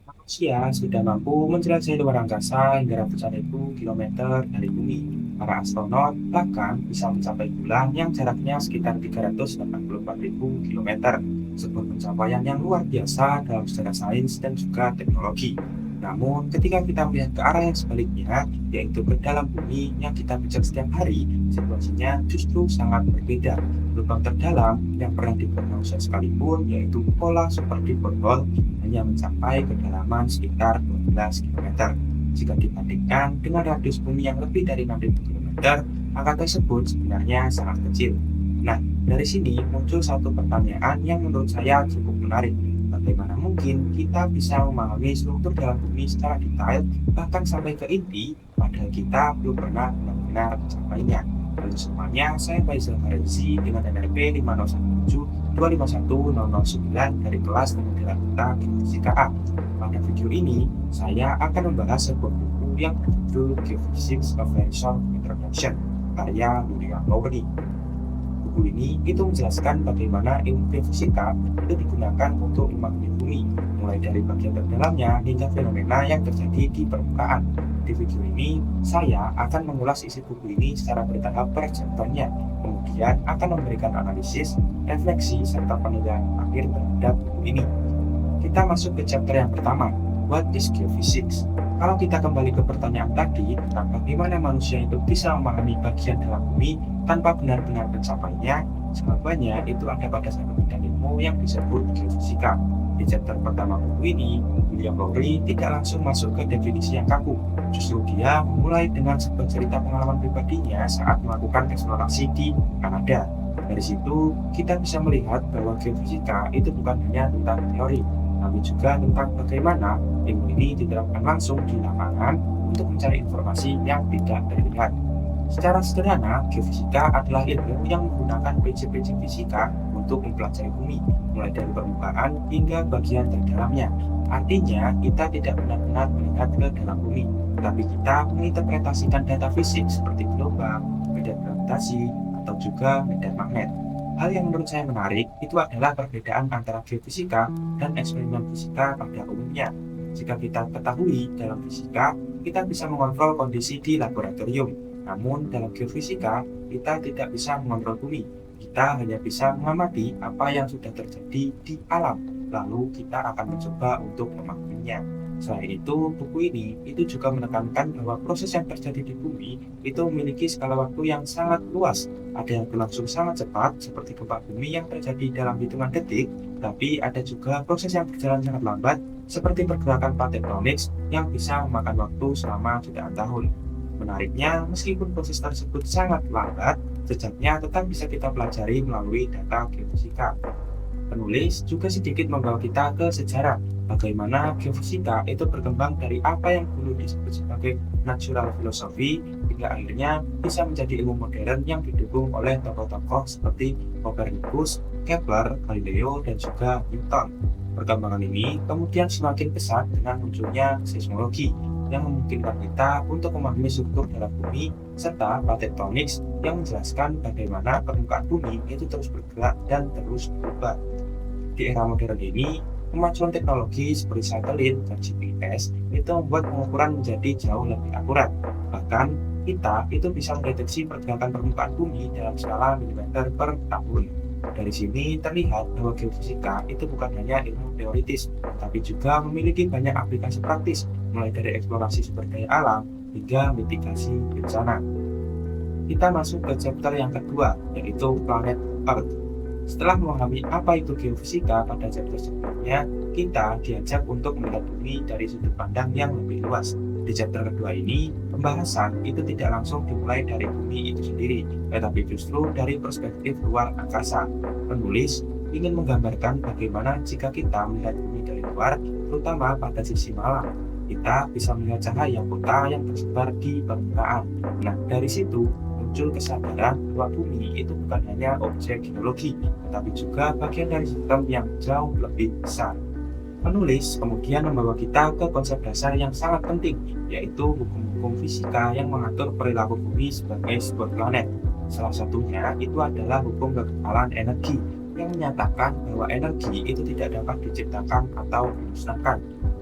Manusia sudah mampu menjelajahi luar angkasa hingga ratusan ribu kilometer dari bumi. Para astronot bahkan bisa mencapai bulan yang jaraknya sekitar 384.000 kilometer, sebuah pencapaian yang luar biasa dalam sejarah sains dan juga teknologi. Namun, ketika kita melihat ke arah yang sebaliknya, yaitu ke dalam bumi yang kita pijak setiap hari, situasinya justru sangat berbeda. Lubang terdalam yang pernah dibuat manusia sekalipun, yaitu pola super deep borehole, hanya mencapai kedalaman sekitar 12 km. Jika dibandingkan dengan radius bumi yang lebih dari 6.000 km, angka tersebut sebenarnya sangat kecil. Nah, dari sini muncul satu pertanyaan yang menurut saya cukup menarik. Bagaimana mungkin kita bisa memahami struktur dalam bumi secara detail, bahkan sampai ke inti, padahal kita belum pernah benar-benar mencapainya. Halo semuanya, saya Faisal Farenzi dengan NRP 501725109 dari kelas Pemodelan Data Geofisika A. Pada video ini, saya akan membahas sebuah buku yang berjudul Geophysics A Very Short Introduction, karya William Lowry. Buku ini itu menjelaskan bagaimana ilmu geofisika itu digunakan untuk memahami bumi, mulai dari bagian terdalamnya hingga fenomena yang terjadi di permukaan. Di video ini, saya akan mengulas isi buku ini secara bertahap per chapternya, kemudian akan memberikan analisis, refleksi, serta penilaian akhir terhadap buku ini. Kita masuk ke chapter yang pertama, What is Geophysics? Kalau kita kembali ke pertanyaan tadi tentang bagaimana manusia itu bisa memahami bagian dalam bumi tanpa benar-benar mencapainya, jawabannya itu ada pada satu bidang ilmu yang disebut geofisika. Di chapter pertama buku ini, William Lowry tidak langsung masuk ke definisi yang kaku. Justru dia memulai dengan sebuah cerita pengalaman pribadinya saat melakukan eksplorasi di Kanada. Dari situ, kita bisa melihat bahwa geofisika itu bukan hanya tentang teori, tapi juga tentang bagaimana ilmu ini diterapkan langsung di lapangan untuk mencari informasi yang tidak terlihat. Secara sederhana, geofisika adalah ilmu yang menggunakan prinsip-prinsip fisika untuk mempelajari bumi, mulai dari permukaan hingga bagian terdalamnya. Artinya, kita tidak benar-benar melihat ke dalam bumi, tapi kita menginterpretasikan data fisik seperti gelombang, medan gravitasi, atau juga medan magnet. Hal yang menurut saya menarik itu adalah perbedaan antara geofisika dan eksperimen fisika pada umumnya. Jika kita ketahui dalam fisika, kita bisa mengontrol kondisi di laboratorium. Namun dalam geofisika, kita tidak bisa mengontrol bumi. Kita hanya bisa mengamati apa yang sudah terjadi di alam, lalu kita akan mencoba untuk memahaminya. Selain itu, buku ini itu juga menekankan bahwa proses yang terjadi di bumi itu memiliki skala waktu yang sangat luas. Ada yang berlangsung sangat cepat, seperti gempa bumi yang terjadi dalam hitungan detik, tapi ada juga proses yang berjalan sangat lambat, seperti pergerakan plate tektonik yang bisa memakan waktu selama jutaan tahun. Menariknya, meskipun proses tersebut sangat lambat, jejaknya tetap bisa kita pelajari melalui data geofisika. Penulis juga sedikit membawa kita ke sejarah, bagaimana geofisika itu berkembang dari apa yang dulu disebut sebagai natural philosophy, hingga akhirnya bisa menjadi ilmu modern yang didukung oleh tokoh-tokoh seperti Copernicus, Kepler, Galileo, dan juga Newton. Perkembangan ini kemudian semakin pesat dengan munculnya seismologi, yang memungkinkan kita untuk memahami struktur dalam bumi serta plate tektonik yang menjelaskan bagaimana permukaan bumi itu terus bergerak dan terus berubah. Di era modern ini, kemajuan teknologi seperti satelit dan GPS itu membuat pengukuran menjadi jauh lebih akurat. Bahkan, kita itu bisa mendeteksi pergerakan permukaan bumi dalam skala milimeter per tahun. Dari sini terlihat bahwa geofisika itu bukan hanya ilmu teoritis, tapi juga memiliki banyak aplikasi praktis, mulai dari eksplorasi sumber daya alam hingga mitigasi bencana. Kita masuk ke chapter yang kedua, yaitu planet Earth. Setelah memahami apa itu geofisika pada chapter sebelumnya, kita diajak untuk melihat bumi dari sudut pandang yang lebih luas. Di chapter kedua ini, pembahasan itu tidak langsung dimulai dari bumi itu sendiri, tetapi justru dari perspektif luar angkasa. Penulis ingin menggambarkan bagaimana jika kita melihat bumi dari luar, terutama pada sisi malam, kita bisa melihat cahaya kota yang tersebar di permukaan. Nah, dari situ muncul kesadaran bahwa bumi itu bukan hanya objek geologi, tetapi juga bagian dari sistem yang jauh lebih besar. Penulis kemudian membawa kita ke konsep dasar yang sangat penting, yaitu hukum-hukum fisika yang mengatur perilaku bumi sebagai sebuah planet. Salah satunya itu adalah hukum kekekalan energi, yang menyatakan bahwa energi itu tidak dapat diciptakan atau dimusnahkan,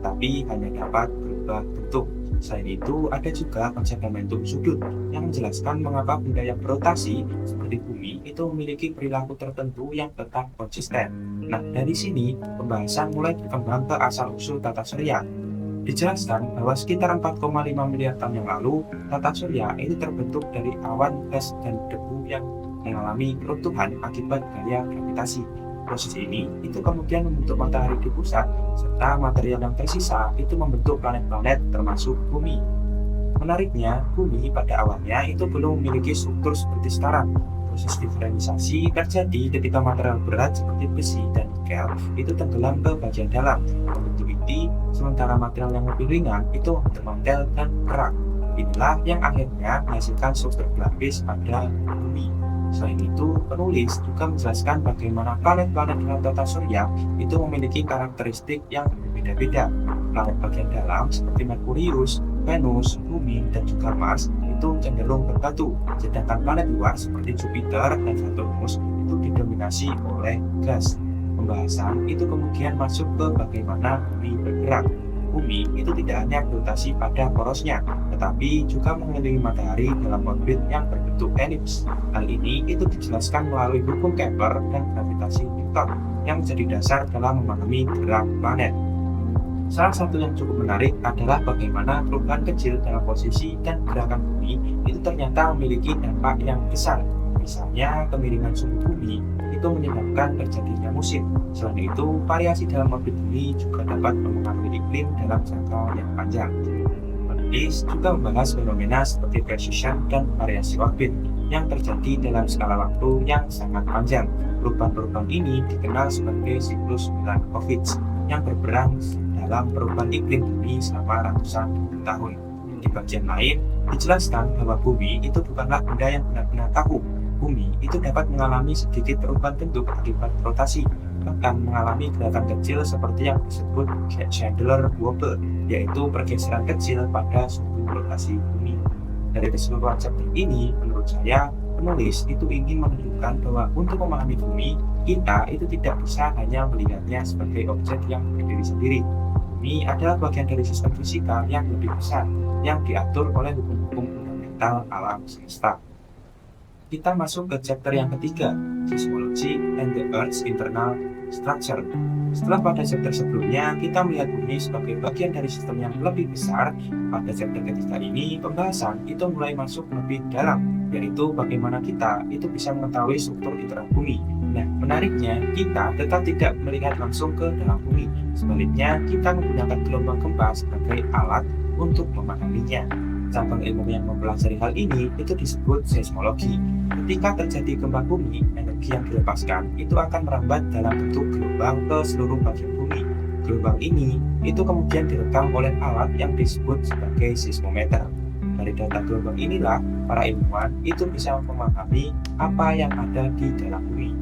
tetapi hanya dapat berubah bentuk. Selain itu, ada juga konsep momentum sudut yang menjelaskan mengapa benda yang berotasi seperti bumi itu memiliki perilaku tertentu yang tetap konsisten. Nah, dari sini pembahasan mulai berkembang ke asal-usul tata surya. Dijelaskan bahwa sekitar 4,5 miliar tahun yang lalu, tata surya itu terbentuk dari awan gas dan debu yang mengalami keruntuhan akibat gaya gravitasi. Proses ini itu kemudian membentuk matahari di pusat, serta material yang tersisa itu membentuk planet-planet termasuk bumi. Menariknya, bumi pada awalnya itu belum memiliki struktur seperti sekarang. Proses diferensiasi terjadi ketika material berat seperti besi dan nikel itu tenggelam ke bagian dalam, membentuk inti, sementara material yang lebih ringan itu termantel dan kerak. Inilah yang akhirnya menghasilkan struktur berlapis pada bumi. Selain itu, penulis juga menjelaskan bagaimana planet-planet dalam tata surya itu memiliki karakteristik yang berbeda-beda. Planet bagian dalam seperti Merkurius, Venus, Bumi, dan juga Mars itu cenderung berbatu, sedangkan planet luar seperti Jupiter dan Saturnus itu didominasi oleh gas. Pembahasan itu kemudian masuk ke bagaimana bumi bergerak. Bumi itu tidak hanya berotasi pada porosnya, tetapi juga mengelilingi matahari dalam orbit yang berbentuk elips. Hal ini itu dijelaskan melalui hukum Kepler dan gravitasi Newton yang menjadi dasar dalam memahami gerak planet. Salah satu yang cukup menarik adalah bagaimana perubahan kecil dalam posisi dan gerakan bumi itu ternyata memiliki dampak yang besar. Misalnya, kemiringan suhu bumi itu menyebabkan terjadinya musim. Selain itu, variasi dalam orbit bumi juga dapat mempengaruhi iklim dalam jangka yang panjang. Penulis juga membahas fenomena seperti precession dan variasi orbit yang terjadi dalam skala waktu yang sangat panjang. Perubahan-perubahan ini dikenal sebagai siklus Milankovitch yang berperan dalam perubahan iklim bumi selama ratusan ribu tahun. Di bagian lain, dijelaskan bahwa bumi itu bukanlah benda yang benar-benar kaku. Bumi itu dapat mengalami sedikit perubahan bentuk akibat rotasi, bahkan mengalami gerakan kecil seperti yang disebut Chandler wobble, yaitu pergeseran kecil pada suhu rotasi bumi. Dari keseluruhan chapter ini, menurut saya, penulis itu ingin menunjukkan bahwa untuk memahami bumi, kita itu tidak bisa hanya melihatnya sebagai objek yang berdiri sendiri. Bumi adalah bagian dari sistem fisika yang lebih besar, yang diatur oleh hukum-hukum fundamental alam semesta. Kita masuk ke chapter yang ketiga, Seismology and the Earth's Internal Structure. Setelah pada chapter sebelumnya, kita melihat bumi sebagai bagian dari sistem yang lebih besar. Pada chapter ketiga ini, pembahasan itu mulai masuk lebih dalam, yaitu bagaimana kita itu bisa mengetahui struktur internal bumi. Nah, menariknya, kita tetap tidak melihat langsung ke dalam bumi. Sebaliknya, kita menggunakan gelombang gempa sebagai alat untuk memahaminya. Cabang ilmu yang mempelajari hal ini itu disebut seismologi. Ketika terjadi gempa bumi, energi yang dilepaskan itu akan merambat dalam bentuk gelombang ke seluruh bagian bumi. Gelombang ini itu kemudian direkam oleh alat yang disebut sebagai seismometer. Dari data gelombang inilah, para ilmuwan itu bisa memahami apa yang ada di dalam bumi.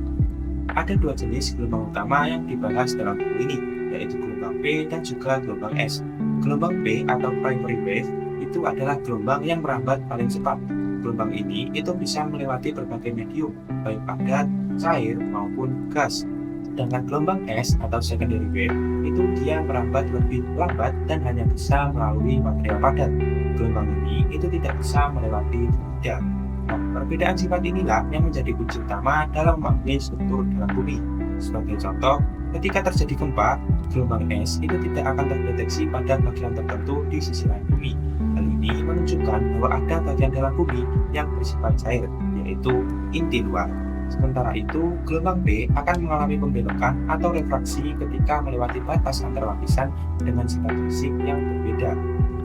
Ada dua jenis gelombang utama yang dibahas dalam buku ini, yaitu gelombang P dan juga gelombang S. Gelombang P atau primary wave itu adalah gelombang yang merambat paling cepat. Gelombang ini itu bisa melewati berbagai medium, baik padat, cair, maupun gas. Sedangkan gelombang S atau secondary wave itu dia merambat lebih lambat dan hanya bisa melalui material padat. Gelombang ini itu tidak bisa melewati fluida. Nah, perbedaan sifat inilah yang menjadi kunci utama dalam memahami struktur dalam bumi. Sebagai contoh, ketika terjadi gempa, gelombang S itu tidak akan terdeteksi pada bagian tertentu di sisi lain bumi. Hal ini menunjukkan bahwa ada bagian dalam bumi yang bersifat cair, yaitu inti luar. Sementara itu, gelombang B akan mengalami pembelokan atau refraksi ketika melewati batas antar lapisan dengan sifat fisik yang berbeda.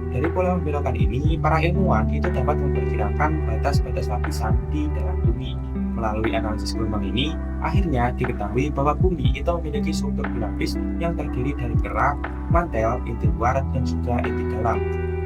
Dari pola pembelokan ini, para ilmuwan itu dapat memperkirakan batas-batas lapisan di dalam bumi. Melalui analisis gelombang ini, akhirnya diketahui bahwa bumi itu memiliki struktur berlapis yang terdiri dari kerak, mantel, inti luar, dan juga inti dalam.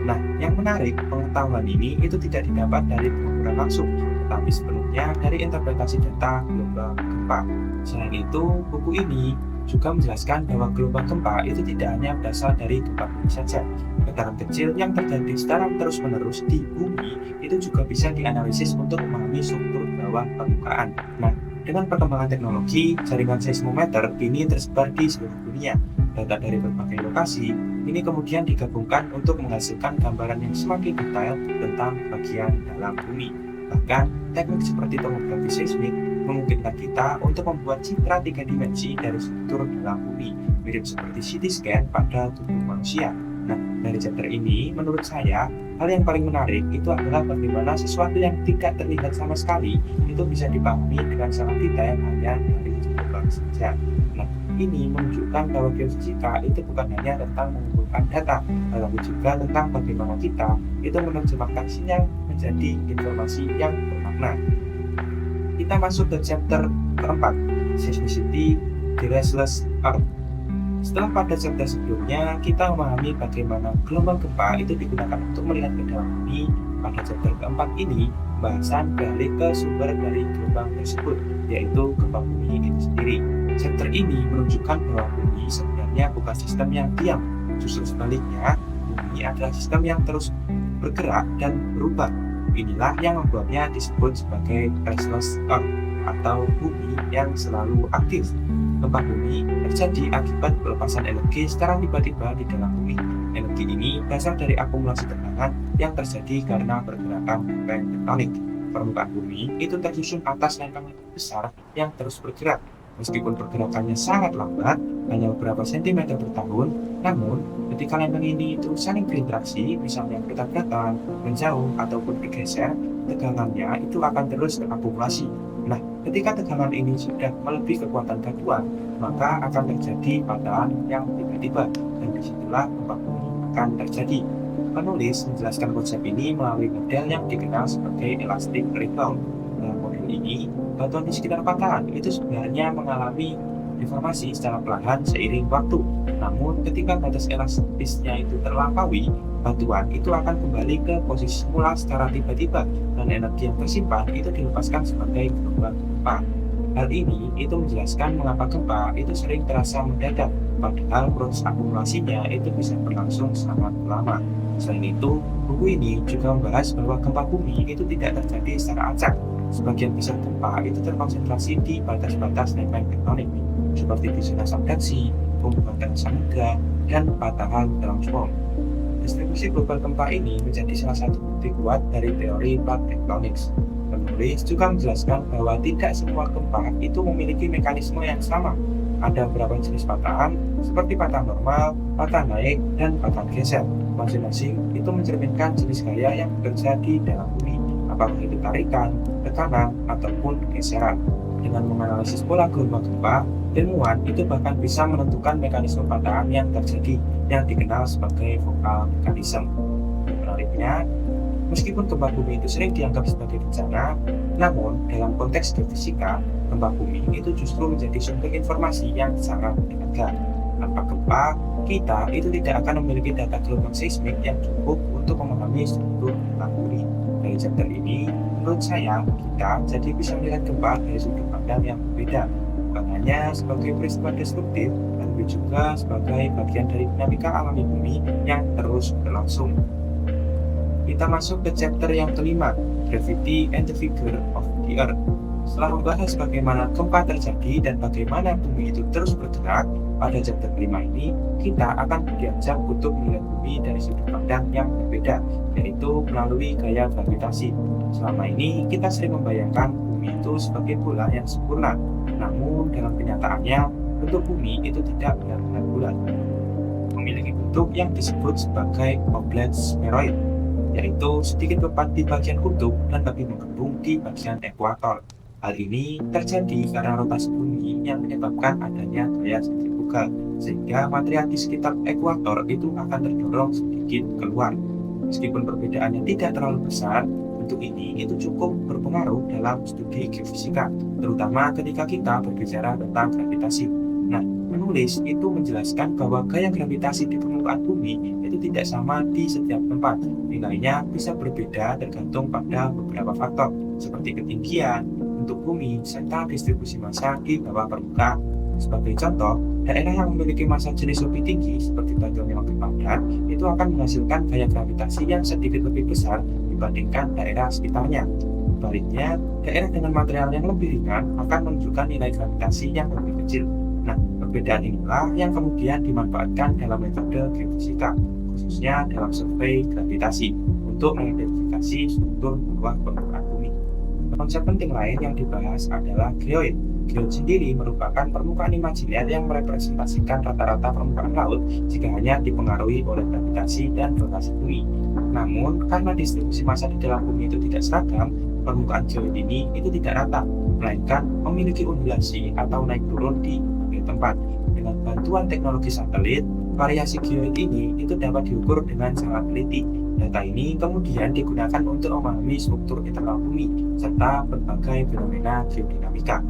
Nah, yang menarik, pengetahuan ini itu tidak didapat dari pengukuran langsung, tetapi sepenuhnya dari interpretasi data gelombang gempa. Selain itu, buku ini juga menjelaskan bahwa gelombang gempa itu tidak hanya berasal dari gempa bumi saja. Getaran kecil yang terjadi secara terus-menerus di bumi itu juga bisa dianalisis untuk memahami struktur bawah permukaan. Nah, dengan perkembangan teknologi, jaringan seismometer kini tersebar di seluruh dunia. data dari berbagai lokasi ini kemudian digabungkan untuk menghasilkan gambaran yang semakin detail tentang bagian dalam bumi. Bahkan, teknik seperti tomografi seismik memungkinkan kita untuk membuat citra 3 dimensi dari struktur dalam bumi, mirip seperti CT scan pada tubuh manusia. Nah, dari chapter ini, menurut saya, hal yang paling menarik itu adalah bagaimana sesuatu yang tidak terlihat sama sekali itu bisa dipahami dengan sangat detail hanya dari jumlah saja. Nah, ini menunjukkan bahwa geofisika itu bukan hanya tentang mengumpulkan data, tetapi juga tentang bagaimana kita itu menerjemahkan sinyal menjadi informasi yang bermakna. Kita masuk ke chapter keempat, Seismicity, The Restless Earth. Setelah pada chapter sebelumnya, kita memahami bagaimana gelombang gempa itu digunakan untuk melihat ke dalam bumi. Pada chapter keempat ini, bahasan beralih ke sumber dari gelombang tersebut, yaitu gempa bumi itu sendiri. Chapter ini menunjukkan bahwa bumi sebenarnya bukan sistem yang diam. Justru sebaliknya, bumi adalah sistem yang terus bergerak dan berubah. Inilah yang membuatnya disebut sebagai restless earth atau bumi yang selalu aktif. Gempa bumi terjadi akibat pelepasan energi secara tiba-tiba di dalam bumi. Energi ini berasal dari akumulasi tekanan yang terjadi karena pergerakan lempeng tektonik. Permukaan bumi itu tersusun atas lempeng besar yang terus bergerak. Meskipun pergerakannya sangat lambat, hanya beberapa sentimeter per tahun, namun ketika lempeng ini itu saling berinteraksi, misalnya bertabrakan, menjauh, ataupun bergeser, tegangannya itu akan terus terakumulasi. Nah, ketika tegangan ini sudah melebihi kekuatan batuan, maka akan terjadi patahan yang tiba-tiba, dan disitulah gempa bumi akan terjadi. Penulis menjelaskan konsep ini melalui model yang dikenal sebagai elastic rebound. Dalam model ini, batuan di sekitar patahan itu sebenarnya mengalami deformasi secara perlahan seiring waktu. Namun, ketika batas elastisnya itu terlampaui, batuan itu akan kembali ke posisi semula secara tiba-tiba, dan energi yang tersimpan itu dilepaskan sebagai gelombang gempa. Hal ini itu menjelaskan mengapa gempa itu sering terasa mendadak, padahal proses akumulasinya itu bisa berlangsung sangat lama. Selain itu, buku ini juga membahas bahwa gempa bumi itu tidak terjadi secara acak. Sebagian besar gempa itu terkonsentrasi di batas-batas lempeng tektonik, seperti di zona subduksi, pembuatan samudra, dan patahan dalam swarm. Distribusi global gempa ini menjadi salah satu bukti kuat dari teori plate tectonics. Penulis juga menjelaskan bahwa tidak semua gempa itu memiliki mekanisme yang sama. Ada beberapa jenis patahan, seperti patah normal, patah naik, dan patah geser. Masing-masing itu mencerminkan jenis gaya yang bekerja di dalam bumi, apakah itu tarikan, tekanan, ataupun geseran. Dengan menganalisis pola gelombang gempa, ilmuwan itu bahkan bisa menentukan mekanisme patahan yang terjadi yang dikenal sebagai vokal mekanisme. Menariknya, meskipun gempa bumi itu sering dianggap sebagai bencana, namun dalam konteks geofisika, gempa bumi itu justru menjadi sumber informasi yang sangat berharga. Tanpa gempa, kita itu tidak akan memiliki data gelombang seismik yang cukup untuk memahami struktur dalam bumi. Dari chapter ini, menurut saya, kita jadi bisa melihat gempa dari sudut pandang yang berbeda, bukan hanya sebagai peristiwa destruktif, tapi juga sebagai bagian dari dinamika alami bumi yang terus berlangsung. Kita masuk ke chapter yang kelima, Gravity and the Figure of the Earth. Setelah membahas bagaimana gempa terjadi dan bagaimana bumi itu terus bergerak, pada chapter kelima ini kita akan diajak untuk melihat bumi dari sudut pandang yang berbeda, yaitu melalui gaya gravitasi. Selama ini kita sering membayangkan bumi itu sebagai bola yang sempurna, namun dalam kenyataannya bentuk bumi itu tidak benar-benar bulat. Memiliki bentuk yang disebut sebagai oblate spheroid, yaitu sedikit tepat di bagian kutub dan lebih mengembung di bagian ekuator. Hal ini terjadi karena rotasi bumi yang menyebabkan adanya gaya sentrifugal, sehingga material di sekitar ekuator itu akan terdorong sedikit keluar. Meskipun perbedaannya tidak terlalu besar, bentuk ini itu cukup berpengaruh dalam studi geofisika, terutama ketika kita berbicara tentang gravitasi. Nah, penulis itu menjelaskan bahwa gaya gravitasi di permukaan bumi itu tidak sama di setiap tempat. Nilainya bisa berbeda tergantung pada beberapa faktor, seperti ketinggian, bentuk bumi, serta distribusi massa di bawah permukaan. Sebagai contoh, daerah yang memiliki massa jenis lebih tinggi, seperti batuan yang lebih padat, itu akan menghasilkan gaya gravitasi yang sedikit lebih besar dibandingkan daerah sekitarnya. Sebaliknya, daerah dengan material yang lebih ringan akan menunjukkan nilai gravitasi yang lebih kecil. Nah, Perbedaan inilah yang kemudian dimanfaatkan dalam metode geofisika, khususnya dalam survei gravitasi, untuk mengidentifikasi struktur bawah permukaan bumi. Konsep penting lain yang dibahas adalah geoid. Geoid sendiri merupakan permukaan imajiner yang merepresentasikan rata-rata permukaan laut jika hanya dipengaruhi oleh gravitasi dan rotasi bumi. Namun, karena distribusi massa di dalam bumi itu tidak seragam, permukaan geoid ini itu tidak rata, melainkan memiliki undulasi atau naik turun di berbagai tempat. Dengan bantuan teknologi satelit, variasi geoid ini itu dapat diukur dengan sangat teliti. Data ini kemudian digunakan untuk memahami struktur internal bumi serta berbagai fenomena geodinamika.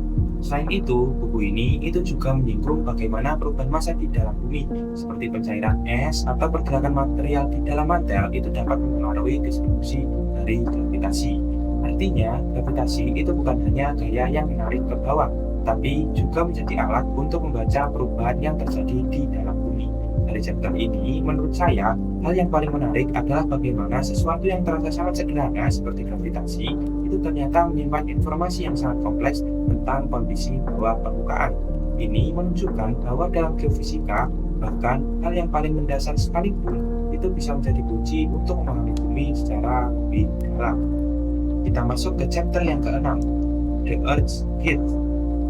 Selain itu, buku ini itu juga menyinggung bagaimana perubahan massa di dalam bumi, seperti pencairan es atau pergerakan material di dalam mantel itu dapat mempengaruhi distribusi dari gravitasi. Artinya, gravitasi itu bukan hanya gaya yang menarik ke bawah, tapi juga menjadi alat untuk membaca perubahan yang terjadi di dalam bumi. Dari chapter ini, menurut saya, hal yang paling menarik adalah bagaimana sesuatu yang terasa sangat sederhana seperti gravitasi itu ternyata menyimpan informasi yang sangat kompleks tentang kondisi bawah permukaan. Ini menunjukkan bahwa dalam geofisika, bahkan hal yang paling mendasar sekalipun itu bisa menjadi kunci untuk memahami bumi secara lebih dalam. Kita masuk ke chapter yang ke-6, The Earth's Heat.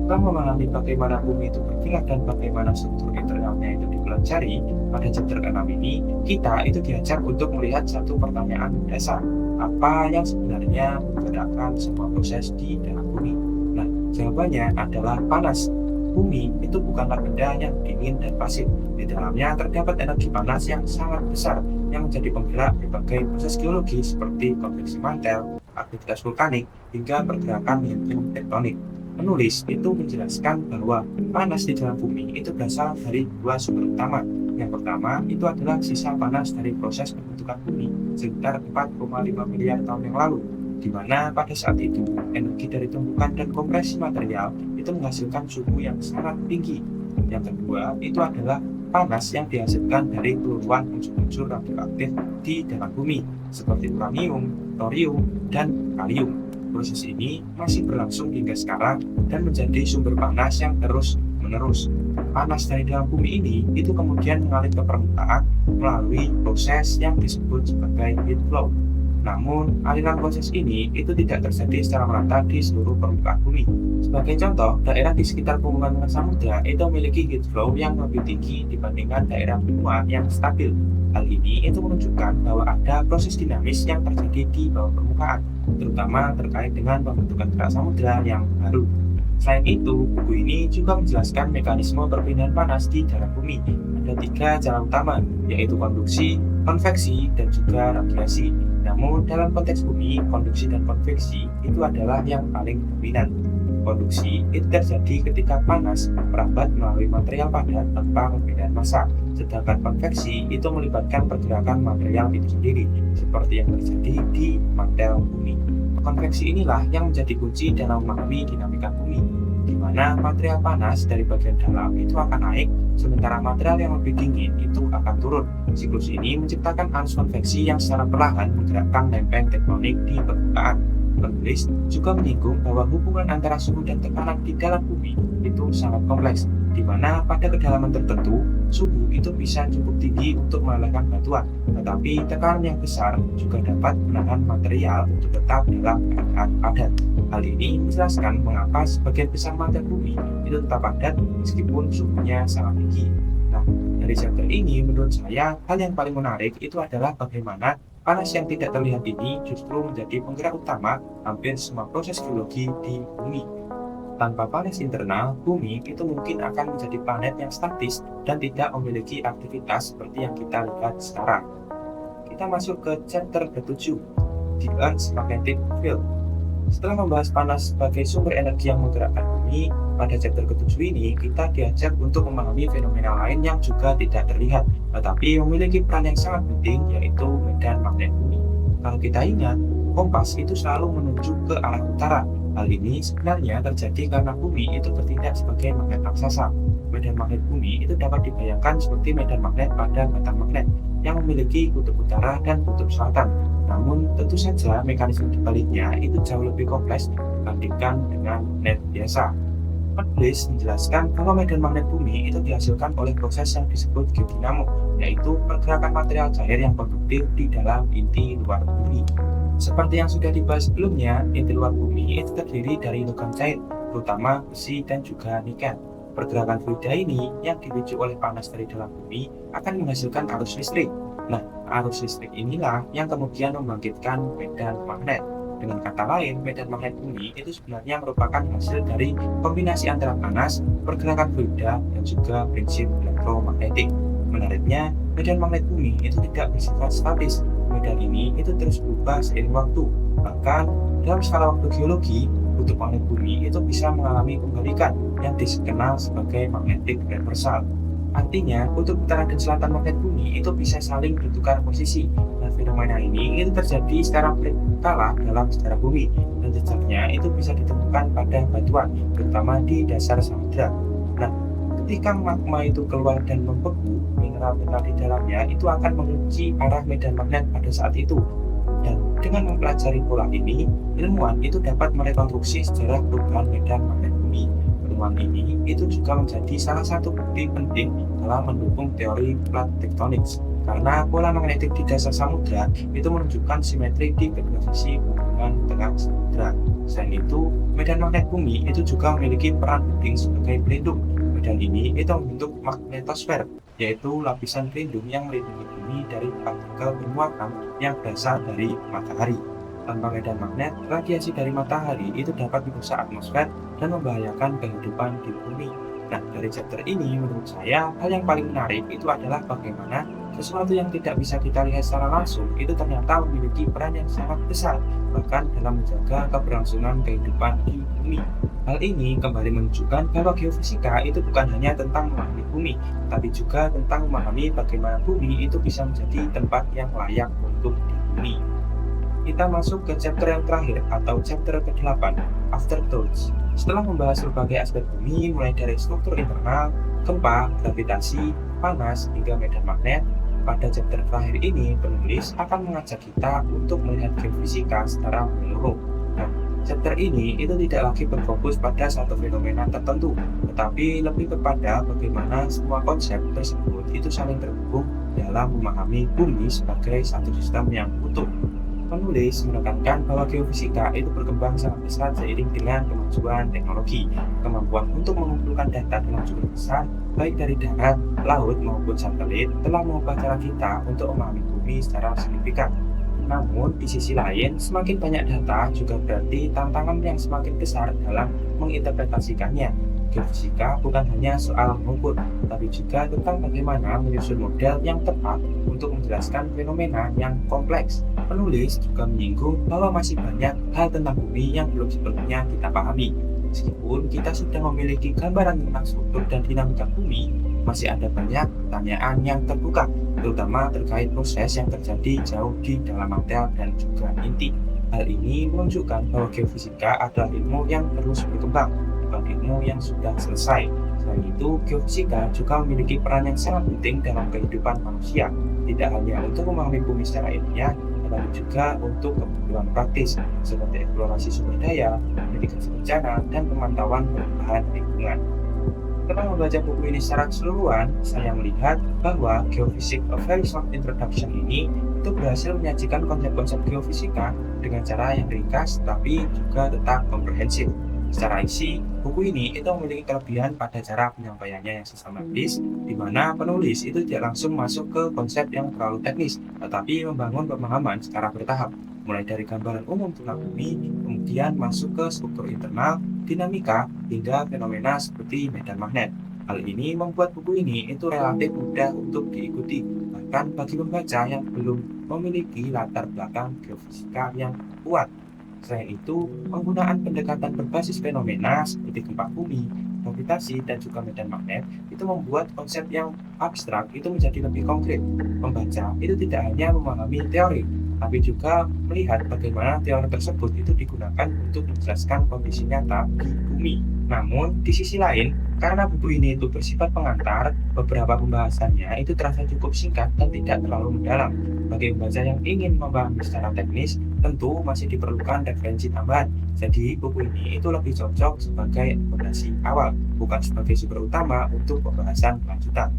Setelah memahami bagaimana bumi itu bergerak dan bagaimana struktur internalnya itu dipelajari, pada chapter ke-6 ini, kita itu diajak untuk melihat satu pertanyaan dasar. Apa yang sebenarnya menggerakkan semua proses di dalam bumi? Nah, jawabannya adalah panas. Bumi itu bukanlah benda yang dingin dan pasif. Di dalamnya terdapat energi panas yang sangat besar yang menjadi penggerak berbagai proses geologi seperti konveksi mantel, aktivitas vulkanik, hingga pergerakan lintung tektonik. Penulis itu menjelaskan bahwa panas di dalam bumi itu berasal dari dua sumber utama. Yang pertama itu adalah sisa panas dari proses pembentukan bumi sekitar 4,5 miliar tahun yang lalu, di mana pada saat itu energi dari tumbukan dan kompresi material itu menghasilkan suhu yang sangat tinggi. Yang kedua itu adalah panas yang dihasilkan dari keluaran unsur-unsur radioaktif di dalam bumi seperti uranium, thorium, dan kalium. Proses ini masih berlangsung hingga sekarang dan menjadi sumber panas yang terus-menerus. Panas dari dalam bumi ini itu kemudian mengalir ke permukaan melalui proses yang disebut sebagai heat flow. Namun, aliran proses ini itu tidak terjadi secara merata di seluruh permukaan bumi. Sebagai contoh, daerah di sekitar permukaan samudra itu memiliki heat flow yang lebih tinggi dibandingkan daerah benua yang stabil. Hal ini itu menunjukkan bahwa ada proses dinamis yang terjadi di bawah permukaan, terutama terkait dengan pembentukan kerak samudra yang baru. Selain itu, buku ini juga menjelaskan mekanisme perpindahan panas di dalam bumi. Ada 3 cara utama, yaitu konduksi, konveksi, dan juga radiasi. Namun, dalam konteks bumi, konduksi dan konveksi itu adalah yang paling dominan. Konduksi itu terjadi ketika panas merambat melalui material padat tanpa perbedaan massa, sedangkan konveksi itu melibatkan pergerakan material itu sendiri, seperti yang terjadi di mantel bumi. Konveksi inilah yang menjadi kunci dalam memahami dinamika bumi, di mana material panas dari bagian dalam itu akan naik, sementara material yang lebih dingin itu akan turun. Siklus ini menciptakan arus konveksi yang secara perlahan menggerakkan lempeng tektonik di permukaan. Penulis juga menyinggung bahwa hubungan antara suhu dan tekanan di dalam bumi itu sangat kompleks, di mana pada kedalaman tertentu suhu itu bisa cukup tinggi untuk melelehkan batuan, tetapi tekanan yang besar juga dapat menahan material untuk tetap dalam keadaan padat. Hal ini menjelaskan mengapa sebagian besar mantel bumi itu tetap padat meskipun suhunya sangat tinggi. Nah, dari chapter ini menurut saya hal yang paling menarik itu adalah bagaimana panas yang tidak terlihat ini justru menjadi penggerak utama hampir semua proses geologi di bumi. Tanpa panas internal, bumi itu mungkin akan menjadi planet yang statis dan tidak memiliki aktivitas seperti yang kita lihat sekarang. Kita masuk ke chapter ke-7, The Earth's Magnetic Field. Setelah membahas panas sebagai sumber energi yang menggerakkan bumi, pada chapter ke-7 ini kita diajak untuk memahami fenomena lain yang juga tidak terlihat, tetapi memiliki peran yang sangat penting, yaitu medan magnet bumi. Kalau kita ingat, kompas itu selalu menunjuk ke arah utara. Hal ini sebenarnya terjadi karena bumi itu bertindak sebagai magnet raksasa. Medan magnet bumi itu dapat dibayangkan seperti medan magnet pada batang magnet yang memiliki kutub utara dan kutub selatan. Namun, tentu saja mekanisme dibaliknya itu jauh lebih kompleks dibandingkan dengan magnet biasa. Penulis menjelaskan bahwa medan magnet bumi itu dihasilkan oleh proses yang disebut geodinamo, yaitu pergerakan material cair yang konduktif di dalam inti luar bumi. Seperti yang sudah dibahas sebelumnya, inti luar bumi itu terdiri dari logam cair, terutama besi dan juga nikel. Pergerakan fluida ini yang dipicu oleh panas dari dalam bumi akan menghasilkan arus listrik. Nah, arus listrik inilah yang kemudian membangkitkan medan magnet. Dengan kata lain, medan magnet bumi itu sebenarnya merupakan hasil dari kombinasi antara panas, pergerakan fluida, dan juga prinsip elektromagnetik. Menariknya, medan magnet bumi itu tidak bersifat statis. Medan ini itu terus berubah seiring waktu. Bahkan, dalam skala waktu geologi, kutub magnet bumi itu bisa mengalami pembalikan yang dikenal sebagai magnetic reversal. Artinya, kutub utara dan selatan magnet bumi itu bisa saling bertukar posisi. Dan fenomena ini itu terjadi secara berkala dalam sejarah bumi, dan jejaknya itu bisa ditemukan pada batuan, terutama di dasar samudra. Nah, ketika magma itu keluar dan membeku, mineral-mineral di dalamnya itu akan mengunci arah medan magnet pada saat itu. Dan dengan mempelajari pola ini, ilmuwan itu dapat merekonstruksi sejarah perubahan medan magnet bumi. Penemuan ini itu juga menjadi salah satu bukti penting dalam mendukung teori plate tectonics, karena pola magnetik di dasar samudra itu menunjukkan simetri di kedua sisi hubungan tengah samudra. Selain itu, medan magnet bumi itu juga memiliki peran penting sebagai pelindung. Medan ini itu membentuk magnetosfer, yaitu lapisan pelindung yang melindungi bumi dari partikel bermuatan yang berasal dari matahari. Tanpa medan magnet, radiasi dari matahari itu dapat merusak atmosfer dan membahayakan kehidupan di bumi. Nah, dari chapter ini menurut saya, hal yang paling menarik itu adalah bagaimana sesuatu yang tidak bisa kita lihat secara langsung itu ternyata memiliki peran yang sangat besar, bahkan dalam menjaga keberlangsungan kehidupan di bumi. Hal ini kembali menunjukkan bahwa geofisika itu bukan hanya tentang memahami bumi, tapi juga tentang memahami bagaimana bumi itu bisa menjadi tempat yang layak untuk dihuni. Kita masuk ke chapter yang terakhir atau chapter ke-8, Afterthoughts. Setelah membahas berbagai aspek bumi mulai dari struktur internal, gempa, gravitasi, panas, hingga medan magnet, pada chapter terakhir ini penulis akan mengajak kita untuk melihat geofisika secara menyeluruh. Nah, chapter ini itu tidak lagi berfokus pada satu fenomena tertentu, tetapi lebih kepada bagaimana semua konsep tersebut itu saling terhubung dalam memahami bumi sebagai satu sistem yang utuh. Penulis menekankan bahwa geofisika itu berkembang sangat pesat seiring dengan kemajuan teknologi. Kemampuan untuk mengumpulkan data dalam jumlah besar, baik dari darat, laut, maupun satelit, telah mengubah cara kita untuk memahami bumi secara signifikan. Namun, di sisi lain, semakin banyak data juga berarti tantangan yang semakin besar dalam menginterpretasikannya. Geofisika bukan hanya soal mengukur, tapi juga tentang bagaimana menyusun model yang tepat untuk menjelaskan fenomena yang kompleks. Penulis juga menyinggung bahwa masih banyak hal tentang bumi yang belum sepenuhnya kita pahami. Meskipun kita sudah memiliki gambaran tentang struktur dan dinamika bumi, masih ada banyak pertanyaan yang terbuka, terutama terkait proses yang terjadi jauh di dalam material dan juga inti. Hal ini menunjukkan bahwa geofisika adalah ilmu yang terus berkembang, bukan ilmu yang sudah selesai. Selain itu, geofisika juga memiliki peran yang sangat penting dalam kehidupan manusia, tidak hanya untuk memahami bumi secara ilmiah, tetapi juga untuk kebutuhan praktis, seperti eksplorasi sumber daya, mitigasi bencana, dan pemantauan perubahan lingkungan. Setelah membaca buku ini secara keseluruhan, saya melihat bahwa Geophysics A Very Short Introduction ini itu berhasil menyajikan konsep-konsep geofisika dengan cara yang ringkas tapi juga tetap komprehensif. Secara isi, buku ini itu memiliki kelebihan pada cara penyampaiannya yang sistematis, di mana penulis itu tidak langsung masuk ke konsep yang terlalu teknis, tetapi membangun pemahaman secara bertahap, mulai dari gambaran umum tentang bumi, kemudian masuk ke struktur internal, dinamika, hingga fenomena seperti medan magnet. Hal ini membuat buku ini itu relatif mudah untuk diikuti, bahkan bagi pembaca yang belum memiliki latar belakang geofisika yang kuat. Selain itu, penggunaan pendekatan berbasis fenomena seperti gempa bumi, gravitasi, dan juga medan magnet itu membuat konsep yang abstrak itu menjadi lebih konkret. Pembaca itu tidak hanya memahami teori, tapi juga melihat bagaimana teori tersebut itu digunakan untuk menjelaskan kondisi nyata di bumi. Namun, di sisi lain, karena buku ini itu bersifat pengantar, beberapa pembahasannya itu terasa cukup singkat dan tidak terlalu mendalam. Bagi pembaca yang ingin memahami secara teknis, tentu masih diperlukan referensi tambahan. Jadi, buku ini itu lebih cocok sebagai fondasi awal, bukan sebagai sumber utama untuk pembahasan lanjutan.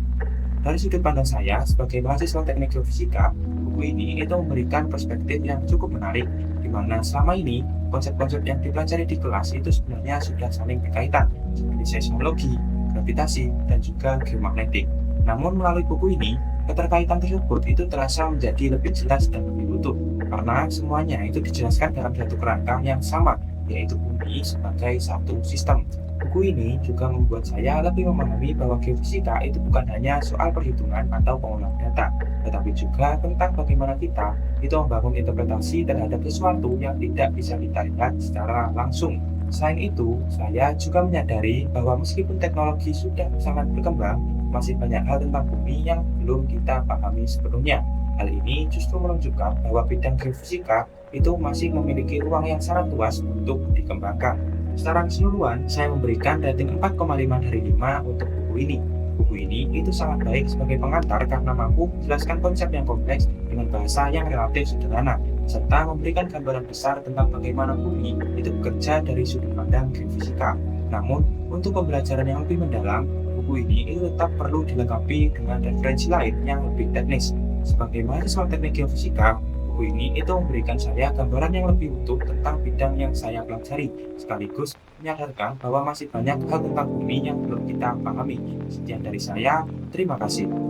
Dari sudut pandang saya, sebagai mahasiswa teknik geofisika, buku ini itu memberikan perspektif yang cukup menarik, di mana selama ini konsep-konsep yang dipelajari di kelas itu sebenarnya sudah saling berkaitan, seperti seismologi, gravitasi, dan juga geomagnetik. Namun melalui buku ini, keterkaitan tersebut itu terasa menjadi lebih jelas dan lebih utuh, karena semuanya itu dijelaskan dalam satu kerangka yang sama, yaitu bumi sebagai satu sistem. Buku ini juga membuat saya lebih memahami bahwa geofisika itu bukan hanya soal perhitungan atau pengolahan data, tetapi juga tentang bagaimana kita itu membangun interpretasi terhadap sesuatu yang tidak bisa kita lihat secara langsung. Selain itu, saya juga menyadari bahwa meskipun teknologi sudah sangat berkembang, masih banyak hal tentang bumi yang belum kita pahami sepenuhnya. Hal ini justru menunjukkan bahwa bidang geofisika itu masih memiliki ruang yang sangat luas untuk dikembangkan. Secara keseluruhan, saya memberikan rating 4,5 dari 5 untuk buku ini. Buku ini itu sangat baik sebagai pengantar karena mampu menjelaskan konsep yang kompleks dengan bahasa yang relatif sederhana, serta memberikan gambaran besar tentang bagaimana bumi itu bekerja dari sudut pandang geofisika. Namun, untuk pembelajaran yang lebih mendalam, buku ini itu tetap perlu dilengkapi dengan referensi lain yang lebih teknis. Sebagai mahasiswa teknik geofisika, buku ini itu memberikan saya gambaran yang lebih utuh tentang bidang yang saya pelajari, sekaligus menyadarkan bahwa masih banyak hal tentang bumi yang belum kita pahami. Sekian dari saya, terima kasih.